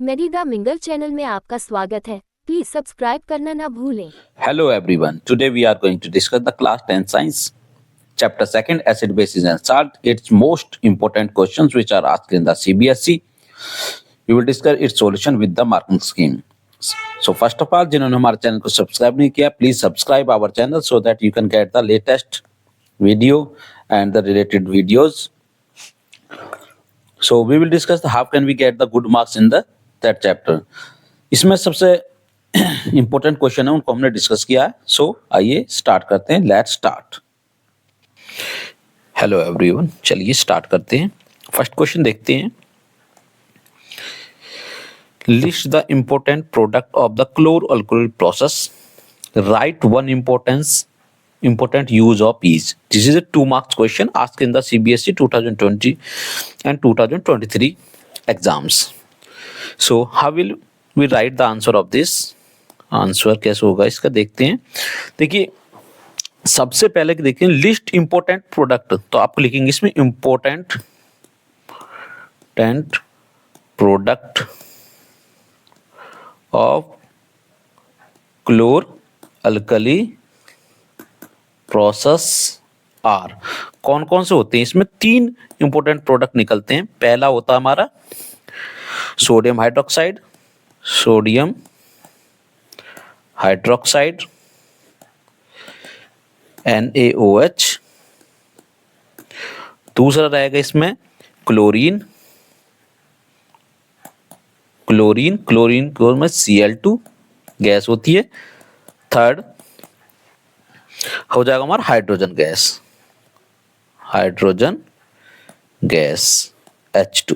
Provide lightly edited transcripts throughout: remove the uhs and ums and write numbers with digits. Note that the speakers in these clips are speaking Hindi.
मेडिदा मिंगल चैनल में आपका स्वागत है। प्लीज सब्सक्राइब करना ना भूलें। Hello everyone. Today we are going to discuss the class 10 science chapter 2 acid bases and salt. Its most important questions which are asked in the CBSE. We will discuss its solution with the marking scheme. So first of all, जिन्होंने हमारे चैनल को सब्सक्राइब नहीं किया, please subscribe our channel so that you can get the latest video and the related videos. So we will discuss how can we get the good marks in the that chapter. इसमें सबसे इंपॉर्टेंट क्वेश्चन है उनको हमने डिस्कस किया है। सो आइए स्टार्ट करते हैं। Let's start. हेलो एवरीवन, चलिए स्टार्ट करते हैं। फर्स्ट क्वेश्चन देखते हैं। List the important product of the chlor alkali process, right one important use of each. This is a 2 marks question asked in the CBSE 2020 and 2023 exams. So how will we write the answer of this? Answer कैसे होगा इसका देखते हैं। देखिए सबसे पहले देखिए लिस्ट इंपॉर्टेंट प्रोडक्ट, तो आप लिखेंगे इसमें important product of chlor alkali process are. कौन कौन से होते हैं इसमें? 3 इंपॉर्टेंट प्रोडक्ट निकलते हैं। पहला होता है हमारा सोडियम हाइड्रोक्साइड, NaOH। दूसरा रहेगा इसमें क्लोरीन को में Cl2 गैस होती है। थर्ड हो जाएगा हमारा हाइड्रोजन गैस H2।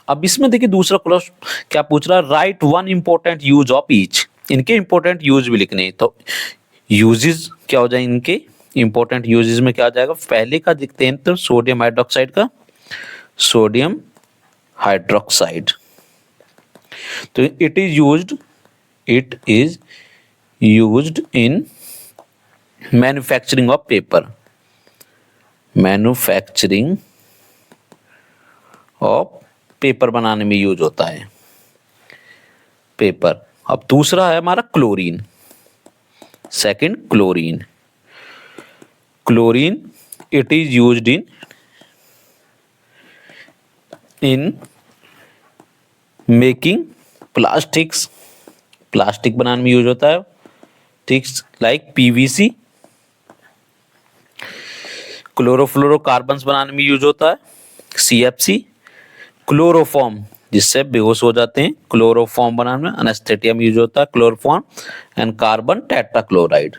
अब इसमें देखिए दूसरा क्वेश्चन क्या पूछ रहा है, right one important use of each. इनके इंपॉर्टेंट यूज भी लिखने हैं। तो यूजेस क्या हो जाए इनके इंपॉर्टेंट यूजेस में क्या आ जाएगा? पहले का देखते हैं तो सोडियम हाइड्रोक्साइड तो it is used in manufacturing of paper बनाने में यूज होता है पेपर। अब दूसरा है हमारा chlorine. It is used in making plastic बनाने में यूज होता है। ठीक, लाइक PVC। क्लोरोफ्लोरोकार्बन्स बनाने में यूज होता है CFC। क्लोरोफॉर्म जिससे बेहोश हो जाते हैं, क्लोरोफॉर्म बनाने में एनेस्थेटिया में यूज होता है क्लोरोफॉर्म। एंड कार्बन टेट्राक्लोराइड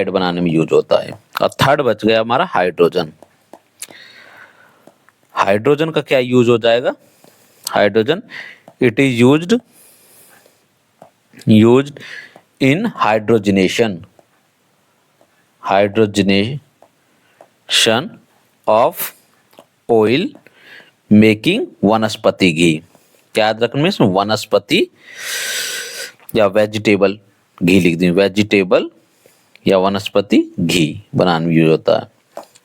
बनाने में यूज होता है। और थर्ड बच गया हमारा हाइड्रोजन का क्या यूज हो जाएगा? Hydrogen it is used in hydrogenation of oil making वनस्पति घी। क्या याद रखना है इसमें? वनस्पति या वेजिटेबल घी लिख दें, वेजिटेबल या वनस्पति घी बनाने में यूज होता है।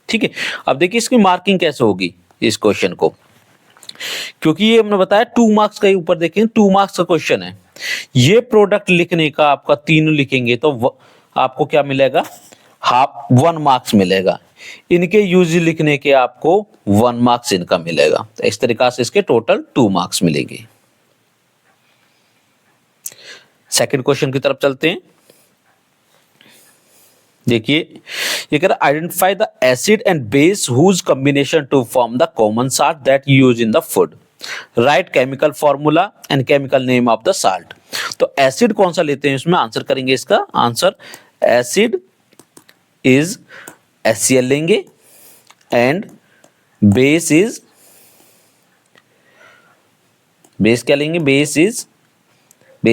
ठीक है, अब देखिए इसकी मार्किंग कैसे होगी इस क्वेश्चन को, क्योंकि ये हमने बताया 2 मार्क्स का ऊपर देखें 2 मार्क्स का क्वेश्चन है। ये प्रोडक्ट लिखने का आपका 3 लिखेंगे तो आपको क्या मिलेगा? 1 मार्क्स मिलेगा। इनके यूज लिखने के आपको 1 मार्क्स इनका मिलेगा। तो इस तरीका से इसके टोटल 2 मार्क्स मिलेंगे। सेकंड क्वेश्चन की तरफ चलते हैं। देखिए ये कह रहा है identify the acid and base whose combination to form the common salt that use in the food, right chemical formula and chemical name of the salt. तो एसिड कौन सा लेते हैं इसमें आंसर करेंगे। इसका आंसर एसिड इज HCl लेंगे एंड बेस क्या लेंगे? बेस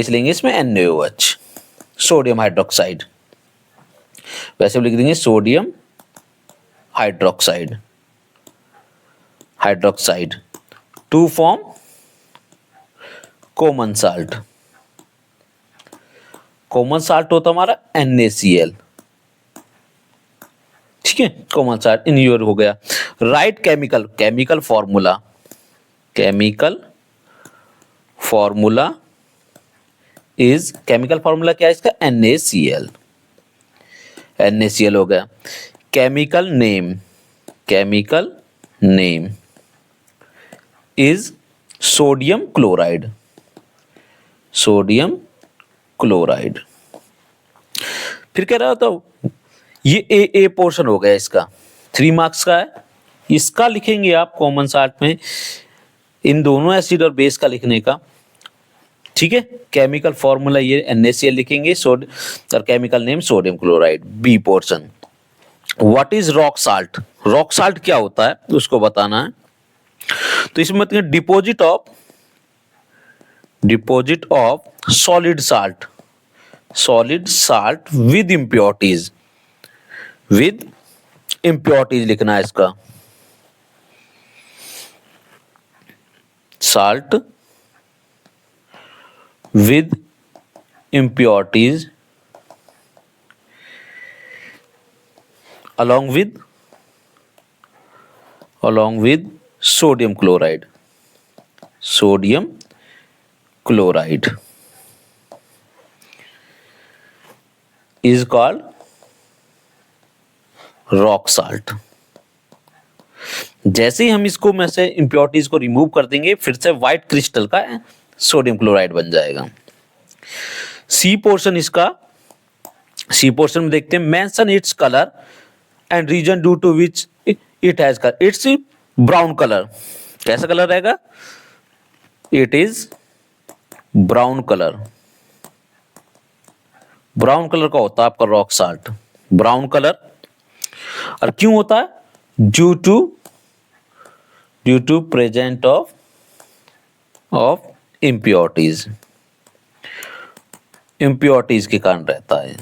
लेंगे इसमें NaOH, सोडियम हाइड्रोक्साइड। वैसे लिख देंगे sodium hydroxide to form common salt. Common salt होता हमारा NaCl। ठीक है, कॉमन साल्ट इन योर हो गया। Right chemical chemical formula is chemical formula क्या है इसका NaCl हो गया। Chemical name is sodium chloride. फिर कह रहा था ये ए पोर्शन हो गया इसका 3 मार्क्स का है। इसका लिखेंगे आप कॉमन साल्ट में इन दोनों एसिड और बेस का लिखने का, ठीक है। केमिकल फॉर्मूला ये NaCl लिखेंगे और chemical name sodium chloride. B portion what is rock salt क्या होता है उसको बताना है। तो इसमें मतलब deposit of solid salt with impurities लिखना है इसका। Salt with impurities along with sodium chloride is called rock salt. जैसे ही हम इसको में से इम्प्योरिटीज को रिमूव कर देंगे फिर से व्हाइट क्रिस्टल का सोडियम क्लोराइड बन जाएगा। सी पोर्शन में देखते हैं mention its colour and reason due to which it has colour. Its brown colour. कैसा कलर रहेगा? इट इज ब्राउन कलर का होता है आपका रॉक साल्ट, ब्राउन कलर। और क्यों होता है? Due to present of impurities के कारण रहता है,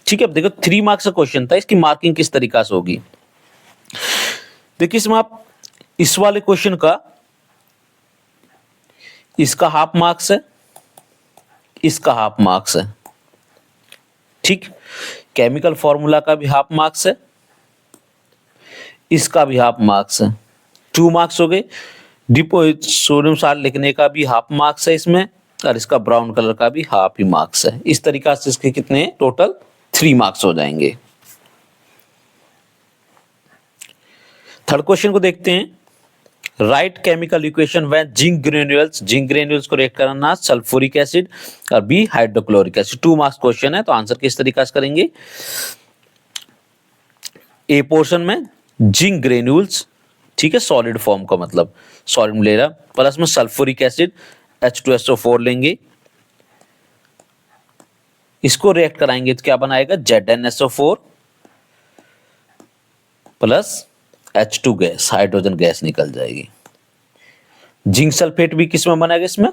ठीक है। अब देखो 3 मार्क्स का क्वेश्चन था, इसकी मार्किंग किस तरीका से होगी। देखिए इसमें आप इस वाले क्वेश्चन का इसका हाफ मार्क्स है, इसका हाफ मार्क्स है, ठीक। केमिकल फॉर्मूला का भी हाफ मार्क्स है, इसका भी हाफ मार्क्स है, 2 मार्क्स हो गए। सोडियम साल्ट लिखने का भी हाफ मार्क्स है इसमें, और इसका ब्राउन कलर का भी हाफ ही मार्क्स है। इस तरीका से इसके कितने टोटल 3 मार्क्स हो जाएंगे। थर्ड क्वेश्चन को देखते हैं। Right chemical equation when zinc granules को रिएक्ट कराना सल्फ्यूरिक एसिड और B hydrochloric acid. 2 marks question है, तो आंसर किस तरीका से करेंगे। ए पोर्शन में जिंक ग्रेन्यूल्स, ठीक है, सॉलिड फॉर्म का मतलब सॉलिड ले रहा, प्लस में सल्फ्यूरिक एसिड H2SO4 लेंगे, इसको रिएक्ट कराएंगे तो क्या बनाएगा ZnSO4 plus H2 gas, hydrogen gas निकल जाएगी। जिंक सल्फेट भी किस में बनेगा इसमें,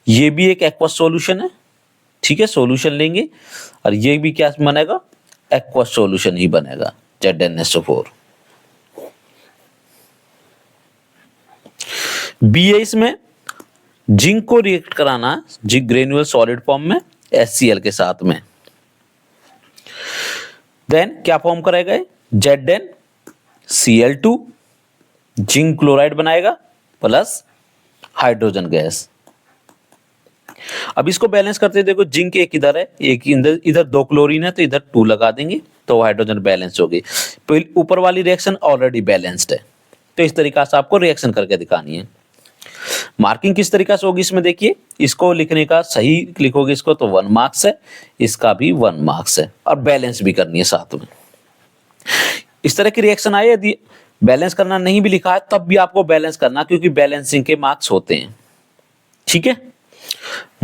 ये भी एक एक्वस सॉल्यूशन है, ठीक है, सॉल्यूशन लेंगे और ये भी क्या बनेगा एक्वस सॉल्यूशन ही बनेगा ZnSO4। बी है इसमें जिंक को रिएक्ट कराना जिंक ग्रेन्यूल सॉलिड फॉर्म में HCl के साथ में, देन क्या फॉर्म करेगा ZnCl2 जिंक क्लोराइड बनाएगा प्लस हाइड्रोजन गैस। अब इसको बैलेंस करते हैं, देखो जिंक एक इधर है, एक इधर 2 क्लोरीन है, तो इधर 2 लगा देंगे तो हाइड्रोजन बैलेंस हो गई। ऊपर वाली रिएक्शन ऑलरेडी बैलेंस्ड है, तो इस तरीका से आपको रिएक्शन करके दिखानी है। मार्किंग किस तरीका से होगी इसमें देखिए, इसको लिखने का सही लिखोगे इसको तो 1 मार्क्स है, इसका भी 1 मार्क्स है, और बैलेंस भी करनी है साथ में। इस तरह की रिएक्शन आए, यदि बैलेंस करना नहीं भी लिखा है तब भी आपको बैलेंस करना, क्योंकि बैलेंसिंग के मार्क्स होते हैं, ठीक है।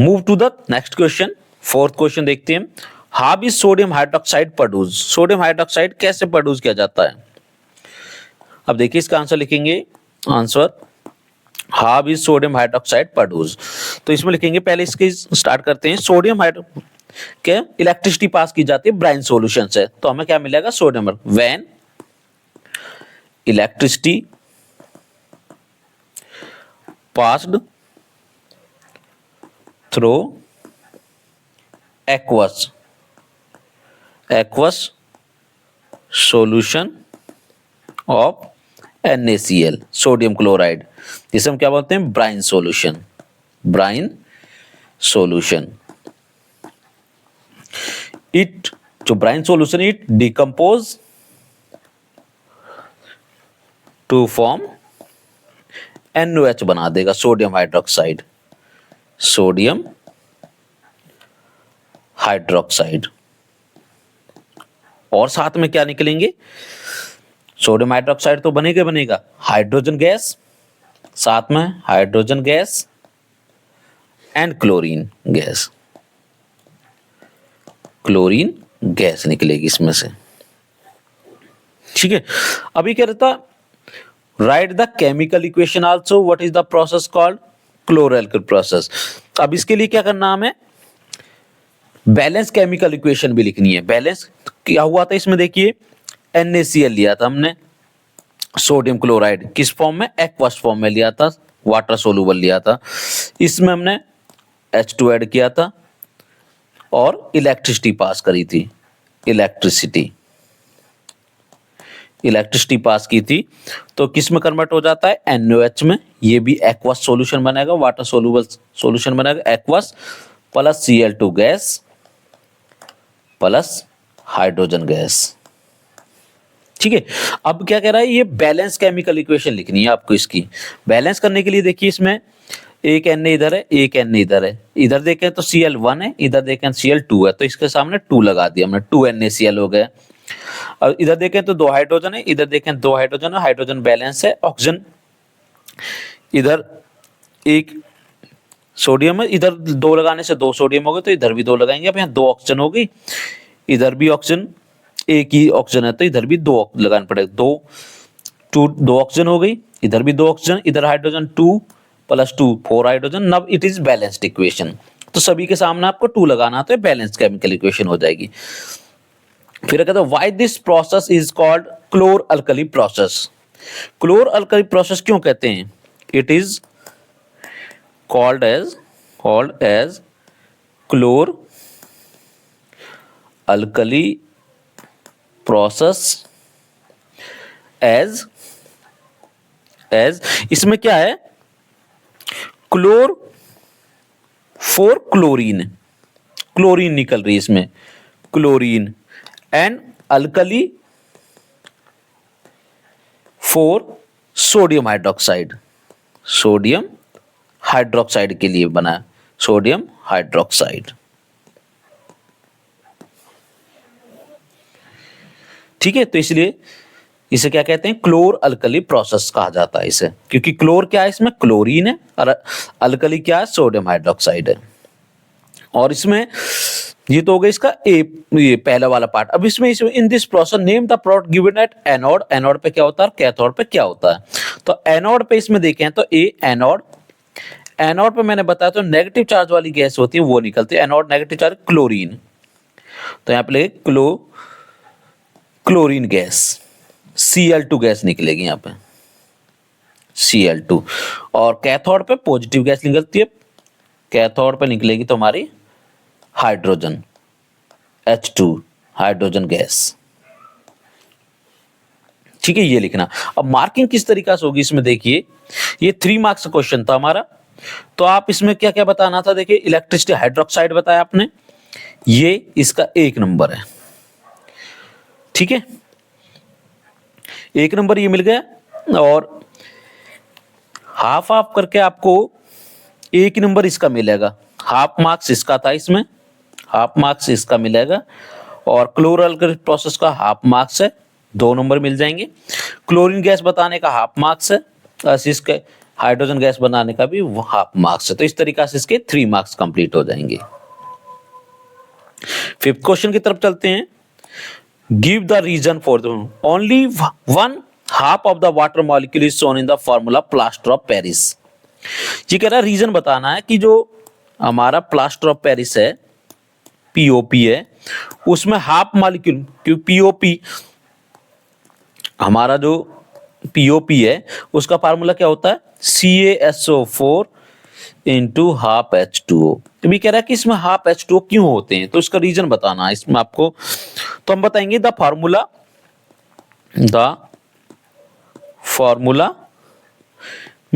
Move to the next question. 4th question देखते हैं। How is sodium hydroxide produce. Sodium hydroxide कैसे प्रोड्यूस किया जाता है। अब देखिए इसका आंसर लिखेंगे, answer how is sodium hydroxide produce. तो इसमें लिखेंगे, पहले इसके स्टार्ट करते हैं। सोडियम हाइड्रो के इलेक्ट्रिसिटी पास की जाती है ब्राइन सॉल्यूशन से, तो हमें क्या मिलेगा sodium. When electricity passed through aqueous solution of NaCl, sodium chloride, जिसे हम क्या बोलते हैं, brine solution, brine solution. It, जो brine solution, it decompose to form NaOH बना देगा, सोडियम हाइड्रोक्साइड, सोडियम हाइड्रोक्साइड। और साथ में क्या निकलेंगे, सोडियम हाइड्रोक्साइड तो बनेगा बनेगा, हाइड्रोजन गैस, साथ में hydrogen gas and chlorine gas, chlorine gas निकलेगी इसमें से। ठीक है, अभी क्या रहता, right the chemical equation also, what is the process called, chlor alkali process. अब इसके लिए क्या करना हमें, बैलेंस केमिकल इक्वेशन भी लिखनी है। बैलेंस क्या हुआ था इसमें, देखिए NaCl लिया था हमने, सोडियम क्लोराइड किस फॉर्म में, एक्वस फॉर्म में लिया था, वाटर सोलुबल लिया था। इसमें हमने H2 ऐड किया था और इलेक्ट्रिसिटी पास करी थी, इलेक्ट्रिसिटी पास की थी, तो किस में कन्वर्ट हो जाता है, NaOH में। ये भी एक्वस सॉल्यूशन बनेगा, वाटर सोलुबल सॉल्यूशन बनेगा, aqueous plus Cl2 gas plus hydrogen gas. ठीक है, अब क्या कह रहा है, ये बैलेंस केमिकल इक्वेशन लिखनी है आपको। इसकी बैलेंस करने के लिए देखिए, इसमें एक Na इधर है, एक Na इधर है, इधर देखें तो Cl1 है, इधर देखें Cl2 है, तो इसके सामने 2 लगा दिया हमने, 2 NaCl हो गया। और इधर देखें तो 2 हाइड्रोजन है, इधर देखें 2 हाइड्रोजन है, हाइड्रोजन बैलेंस है, ऑक्सीजन इधर एक सोडियम है, इधर 2 लगाने से 2 सोडियम हो गए, तो इधर भी 2 लगाएंगे, अब यहाँ 2 ऑक्सीजन हो गई, इधर भी ऑक्सीजन, एक ही ऑक्सीजन है तो इधर भी 2 लगाने पड़ेगा, 2 ऑक्सीजन हो गई, इधर भी 2 ऑक्सीजन, इधर hydrogen 2 + 2 4 hydrogen. Now it is balanced equation, तो सभी के सामने आपको 2 लगाना, तो बैलेंस केमिकल इक्वेशन हो जाएगी। फिर कहते हैं why this process is called क्लोर alkali process. क्लोर alkali process क्यों कहते हैं, it is called as chlor alkali process as इसमें क्या है, क्लोर फॉर क्लोरीन, क्लोरीन निकल रही है इसमें, chlorine, and alkali for sodium hydroxide, sodium hydroxide के लिए बना है, सोडियम हाइड्रोक्साइड। ठीक है, तो इसलिए इसे क्या कहते हैं, क्लोर अल्कली प्रोसेस कहा जाता है इसे, क्योंकि क्लोर क्या है, इसमें क्लोरीन है, और अल्कली क्या है, सोडियम हाइड्रोक्साइड है। और इसमें ये तो हो गया इसका ये पहला वाला पार्ट। अब इसमें in this process name the product given at anode, anode पे क्या होता है, कैथोड पे क्या होता है। तो एनोड पे इसमें देखें तो एनोड, एनोड पे मैंने बताया तो नेगेटिव चार्ज वाली गैस होती है, वो निकलती है, एनोड नेगेटिव चार्ज क्लोरीन, तो यहाँ पे लिखे क्लोरीन गैस, Cl2 गैस निकलेगी यहाँ पे, Cl2। और कैथोड पे पॉजिटिव गैस निकलती है, कैथोड पे निकलेगी तो हमारी हाइड्रोजन, H2 हाइड्रोजन गैस। ठीक है, ये लिखना। अब मार्किंग किस तरीका से होगी इसमें, देखिए ये 3 मार्क्स का क्वेश्चन था हमारा, तो आप इसमें क्या क्या बताना था, देखिए इलेक्ट्रिसिटी हाइड्रोक्साइड बताया आपने, ये इसका 1 नंबर है। ठीक है, 1 नंबर ये मिल गया, और हाफ हाफ करके आपको 1 नंबर इसका मिलेगा, हाफ मार्क्स इसका था, इसमें हाफ मार्क्स इसका मिलेगा, और क्लोरल प्रोसेस का हाफ मार्क्स है, 2 नंबर मिल जाएंगे। क्लोरीन गैस बताने का हाफ मार्क्स है, इसके हाइड्रोजन गैस बनाने का भी हाफ मार्क्स है। तो इस तरीका से इसके 3 मार्क्स कंप्लीट हो जाएंगे। 5th क्वेश्चन की तरफ चलते हैं। Give the reason for the only 1/2 of the water molecule is shown in the formula plaster of Paris. ये कह रहा है रीजन बताना है कि जो हमारा प्लास्टर ऑफ पेरिस है, पीओपी है, उसमें हाफ मॉलिक्यूल, क्योंकि पीओपी हमारा जो पीओपी है उसका फार्मूला क्या होता है, CaSO4 × ½ H2O। तो भी कह रहा है कि इसमें ½ H2O क्यों होते हैं, तो इसका रीजन बताना है इसमें आपको। तो हम बताएंगे the formula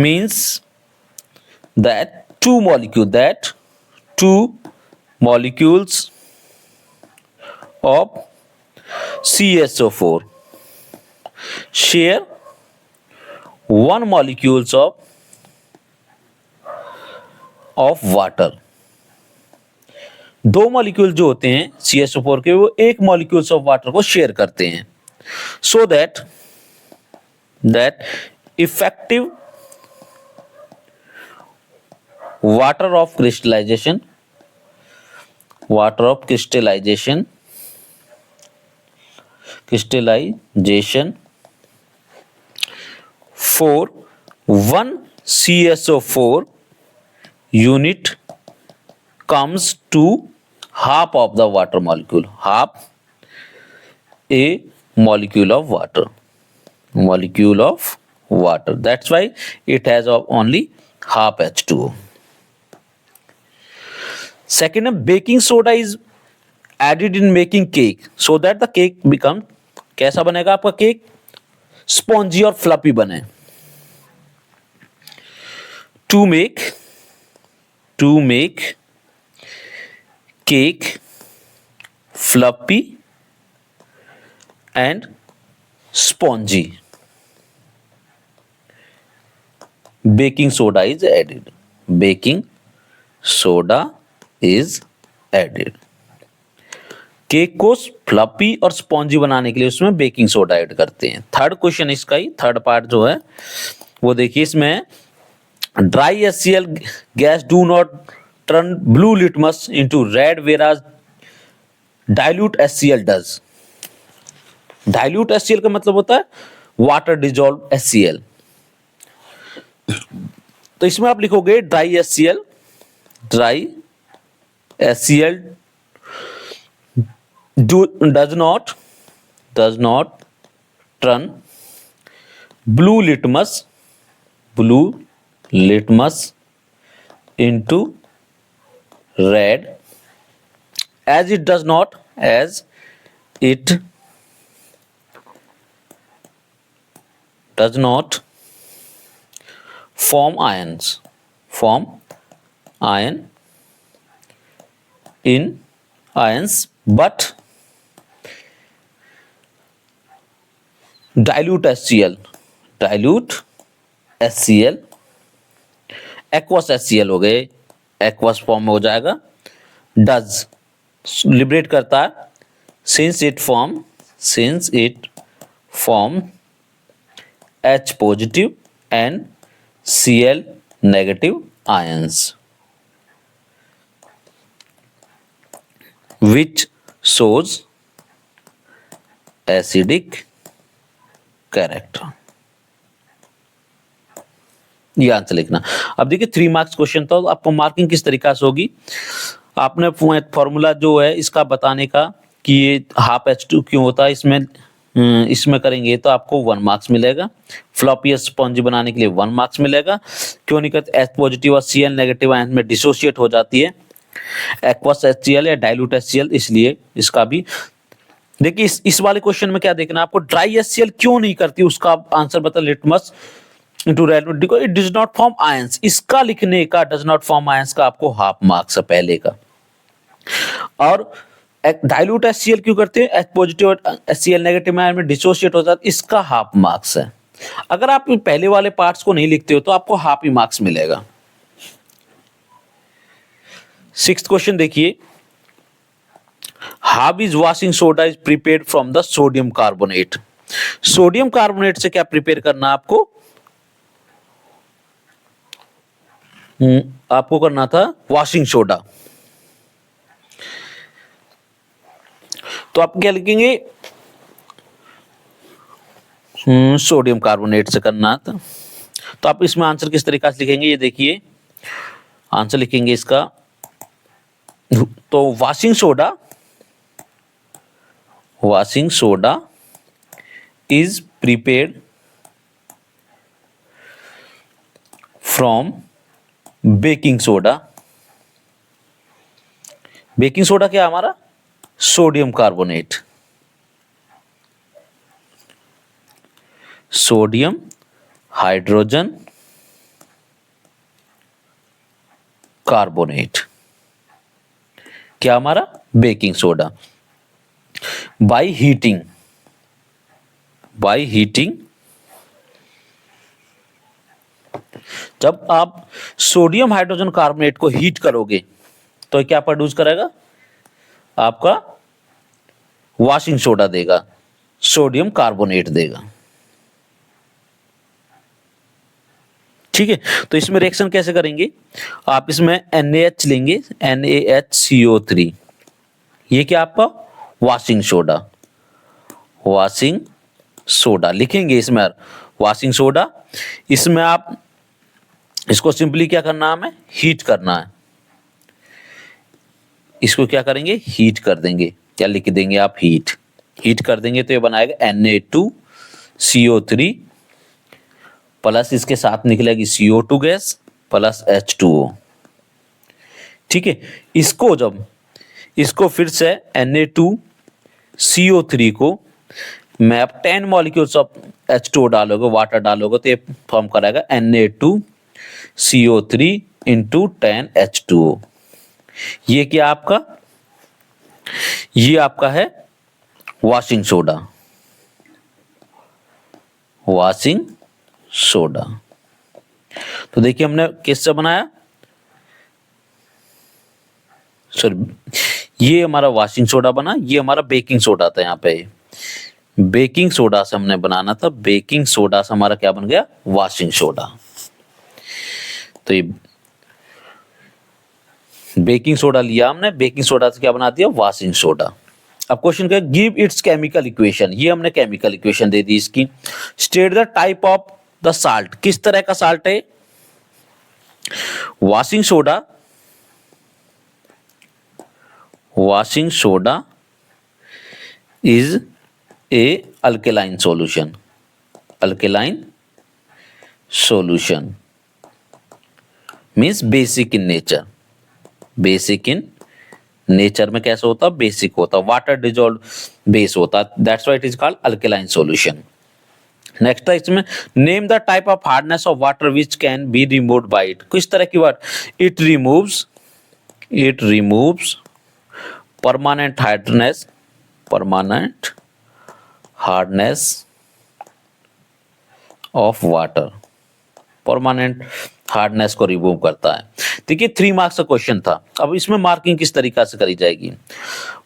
means that two molecules of CSO4 share one molecules of water. दो मॉलिक्यूल जो होते हैं CSO4 के, वो एक मॉलिक्यूल्स ऑफ वाटर को शेयर करते हैं. So that effective water of crystallisation for 1 CSO4 unit comes to half of the water molecule, half a molecule of water. That's why it has only half H2O. Second, baking soda is added in making cake so that the cake become, कैसा बनेगा आपका केक? स्पॉन्जी और फ्लफी बने. To make cake fluffy and spongy, baking soda is added. Cake को फ्लफी और स्पॉन्जी बनाने के लिए उसमें बेकिंग सोडा ऐड करते हैं. थर्ड क्वेश्चन इसका ही थर्ड पार्ट जो है वो देखिए, इसमें dry HCl gas do not turn blue litmus into red whereas dilute HCl does. Dilute HCl का मतलब होता है वाटर डिजॉल्व HCl. तो इसमें आप लिखोगे dry HCl does not turn blue litmus into red as it does not form ion in ions, but dilute HCl aqueous HCl हो गए, aqueous फॉर्म में हो जाएगा. डज लिबरेट करता है since it form H positive and Cl negative ions, which shows acidic character. ये आंसर लिखना. अब देखिए 3 मार्क्स क्वेश्चन था, तो आपको मार्किंग किस तरीका से होगी. आपने फॉर्मूला जो है इसका बताने का कि ये हाफ H2 क्यों होता है, इसमें करेंगे तो आपको 1 मार्क्स मिलेगा. फ्लॉपी स्पॉन्जी बनाने के लिए 1 मार्क्स मिलेगा. क्यों नहीं करते, H पॉजिटिव और Cl नेगेटिव आयन में डिसोशिएट हो जाती है एक्वस HCl या डाइल्यूट HCl, इसलिए इसका भी देखिए. इस वाले क्वेश्चन में क्या देखना आपको, ड्राई HCl क्यों नहीं करती, उसका आंसर बता. Litmus into read it does not form ions, इसका लिखने का डज नॉट फॉर्म आयंस का आपको हाफ मार्क्स है पहले का. और डाइल्यूट HCl क्यों करते हैं, H पॉजिटिव और HCl नेगेटिव आयन में डिसोशिएट हो जाता है, इसका हाफ मार्क्स है. अगर आप पहले वाले पार्ट्स को नहीं लिखते हो तो आपको हाफ ही मार्क्स मिलेगा. 6th क्वेश्चन देखिए, how is washing soda is prepared from the sodium carbonate. Sodium carbonate से क्या प्रिपेयर करना आपको, आपको करना था वॉशिंग सोडा. तो आप क्या लिखेंगे, सोडियम कार्बोनेट से करना था. तो आप इसमें आंसर किस तरीके से लिखेंगे, ये देखिए आंसर लिखेंगे इसका. तो washing soda is prepared from baking soda. Baking soda क्या हमारा, सोडियम कार्बोनेट हाइड्रोजन कार्बोनेट, क्या हमारा बेकिंग सोडा। बाय हीटिंग जब आप सोडियम हाइड्रोजन कार्बोनेट को हीट करोगे तो क्या प्रोड्यूस करेगा, आपका वॉशिंग सोडा देगा, सोडियम कार्बोनेट देगा। ठीक है, तो इसमें रिएक्शन कैसे करेंगे, आप इसमें NaH लेंगे, NaHCO3, ये क्या आपका वॉशिंग सोडा लिखेंगे इसमें, वॉशिंग सोडा। इसमें आप इसको सिंपली क्या करना है, हमें हीट करना है, इसको क्या करेंगे हीट कर देंगे, क्या लिख देंगे आप हीट कर देंगे तो ये बनाएगा Na2CO3 प्लस इसके साथ निकलेगी CO2 गैस प्लस H2O। ठीक है, इसको फिर से Na2CO3 को मैं अब 10 मॉलिक्यूल्स ऑफ H2O डालोगे, वाटर डालोगे तो ये फॉर्म कराएगा Na2CO3 इंटू 10 H2O। ये क्या आपका, ये आपका है वॉशिंग सोडा। तो देखिए हमने किससे बनाया, सॉरी ये हमारा वॉशिंग सोडा बना, ये हमारा बेकिंग सोडा था, यहाँ पे बेकिंग सोडा से हमने बनाना था, बेकिंग सोडा से हमारा क्या बन गया वॉशिंग सोडा। तो ये बेकिंग सोडा लिया हमने, बेकिंग सोडा से क्या बना दिया वॉशिंग सोडा। अब क्वेश्चन क्या, गिव इट्स केमिकल इक्वेशन, ये हमने केमिकल इक्वेशन दे दी इसकी। State the type of the salt, किस तरह का साल्ट है, washing soda is a alkaline solution means basic in nature में कैसा होता है, बेसिक होता है, वाटर डिजोल्व बेस होता है, that's why it is called alkaline solution. Next है इसमें, name the type of hardness of water which can be removed by it, किस तरह की water, it removes permanent hardness of water, permanent hardness को रिमूव करता है। देखिए 3 मार्क्स का क्वेश्चन था। अब इसमें मार्किंग किस तरीका से करी जाएगी,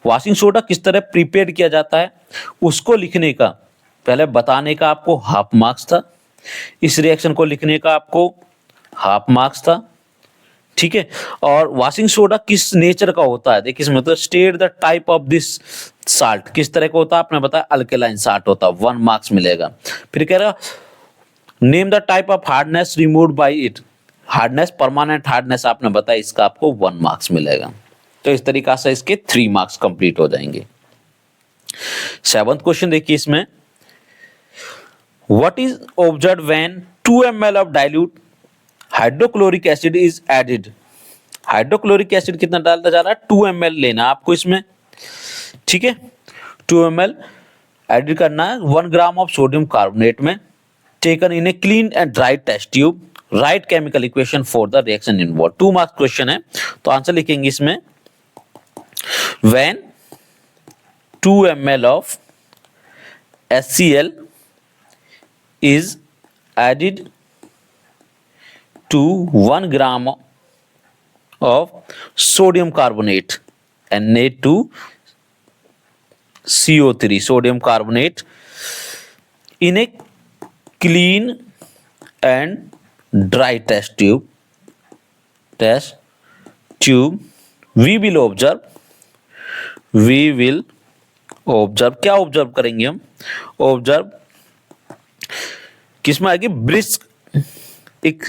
वॉशिंग सोडा किस तरह प्रिपेयर किया जाता है उसको लिखने का, पहले बताने का आपको हाफ मार्क्स था, इस रिएक्शन को लिखने का आपको हाफ मार्क्स था। ठीक है, और वॉशिंग सोडा किस नेचर का होता है, देखिए इसमें तो state the type of this salt, किस तरह का होता है आपने बताया अल्केलाइन साल्ट होता है, 1 मार्क्स मिलेगा। फिर कह रहा name the type of hardness removed by it, hardness permanent hardness आपने बताया, इसका आपको 1 मार्क्स मिलेगा। तो इस तरीका से इसके 3 मार्क्स कंप्लीट हो जाएंगे। 7th क्वेश्चन देखिए इसमें, what is observe when 2 ml of dilute hydrochloric acid is added, hydrochloric acid कितना डालता जा रहा है 2 ml लेना आपको इसमें। ठीक है, 2 ml एड करना है 1 ग्राम ऑफ सोडियम कार्बोनेट में, taken in a clean and dry test tube, right chemical equation for the reaction involve. 2 marks question है, तो आंसर लिखेंगे इसमें, when 2 ml of HCl is added to 1 gram of sodium carbonate, Na2CO3 sodium carbonate in a clean and dry test tube, we will observe, क्या ऑब्जर्व करेंगे हम, ऑब्जर्व किसमें आएगी ब्रिस्क, एक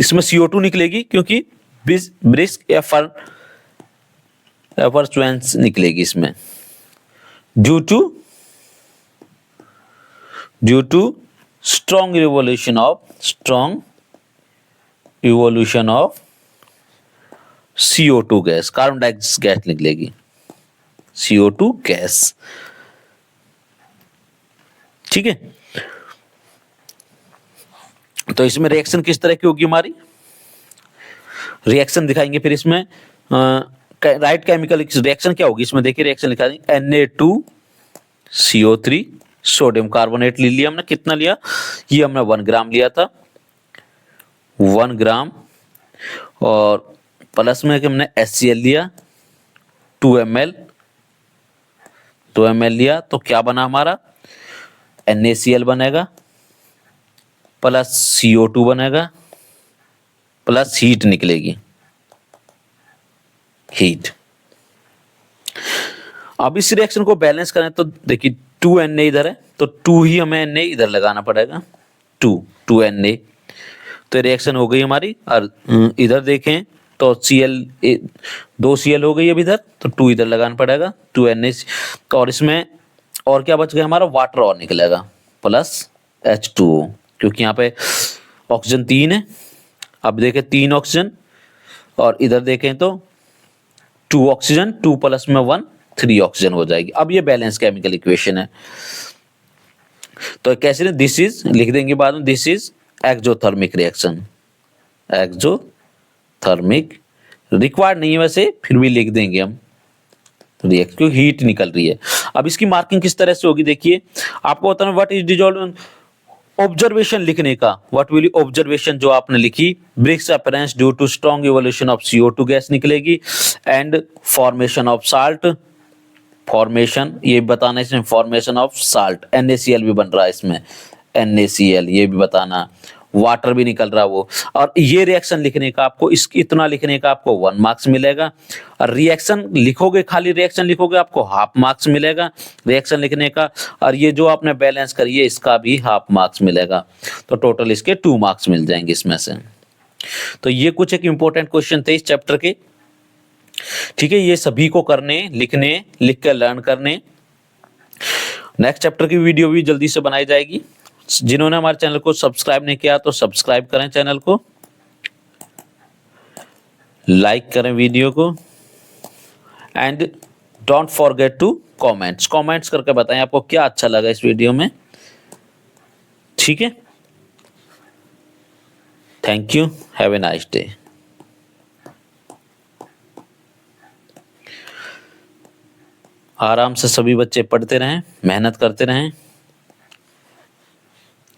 इसमें CO2 निकलेगी क्योंकि ब्रिस्क एफरचुएंस निकलेगी इसमें, due to strong evolution of CO2 gas, carbon dioxide gas निकलेगी, CO2 गैस। ठीक है, तो इसमें रिएक्शन किस तरह की होगी हमारी, रिएक्शन दिखाएंगे फिर इसमें राइट केमिकल रिएक्शन क्या होगी इसमें, देखिए रिएक्शन लिखा है Na2CO3 सोडियम कार्बोनेट ले लिया हमने, कितना लिया, ये हमने 1 ग्राम लिया था, 1 ग्राम, और प्लस में हमने HCl लिया 2 ml, 2 ml लिया, तो क्या बना हमारा NaCl बनेगा, प्लस CO2 बनेगा, प्लस हीट निकलेगी, हीट। अब इस रिएक्शन को बैलेंस करें तो देखिए 2 Na इधर है, तो 2 ही हमें Na इधर लगाना पड़ेगा, 2 Na, तो रिएक्शन हो गई हमारी। और इधर देखें तो Cl 2 Cl हो गई अब इधर, तो 2 इधर लगाना पड़ेगा, 2 Na, और इसमें और क्या बच गया हमारा, वाटर और निकलेगा प्लस H2O, क्योंकि यहाँ पे ऑक्सीजन 3 है। अब देखें 3 ऑक्सीजन, और इधर देखें तो 2 ऑक्सीजन, 2 प्लस में 1, 3 ऑक्सीजन हो जाएगी। अब ये बैलेंस केमिकल इक्वेशन है। तो कैसे, दिस इज लिख देंगे बाद में, this is exothermic reaction, exothermic required नहीं है वैसे, फिर भी लिख देंगे हम रिएक्ट, क्योंकि हीट निकल रही है। अब इसकी मार्किंग किस तरह से होगी, देखिए आपको बताना व्हाट इज डिसॉल्व, ऑब्जर्वेशन लिखने का, व्हाट विल ऑब्जर्वेशन जो आपने लिखी, brisk appearance due to strong evolution of CO2 gas निकलेगी, and formation of salt, formation ये बताना, इसमें फॉर्मेशन ऑफ साल्ट, NaCl भी बन रहा है इसमें, NaCl ये भी बताना, वाटर भी निकल रहा वो। और ये रिएक्शन लिखने का आपको, इतना लिखने का आपको 1 मार्क्स मिलेगा, और रिएक्शन लिखोगे, खाली रिएक्शन लिखोगे आपको हाफ मार्क्स मिलेगा रिएक्शन लिखने का, और ये जो आपने बैलेंस करिए इसका भी हाफ मार्क्स मिलेगा, तो टोटल इसके 2 मार्क्स मिल जाएंगे इसमें से। तो ये कुछ एक इंपॉर्टेंट क्वेश्चन थे इस चैप्टर के, ठीक है, ये सभी को करने, लिखने, लिख कर लर्न करने। नेक्स्ट चैप्टर की वीडियो भी जल्दी से बनाई जाएगी। जिन्होंने हमारे चैनल को सब्सक्राइब नहीं किया तो सब्सक्राइब करें चैनल को, लाइक करें वीडियो को, and don't forget to comments करके बताएं आपको क्या अच्छा लगा इस वीडियो में, ठीक है। Thank you, have a nice day. आराम से सभी बच्चे पढ़ते रहें, मेहनत करते रहें,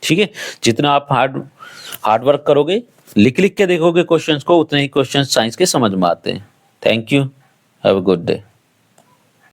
ठीक है। जितना आप हार्ड वर्क करोगे, लिख के देखोगे क्वेश्चंस को, उतने ही क्वेश्चंस साइंस के समझ में आते हैं। Thank you, have a good day.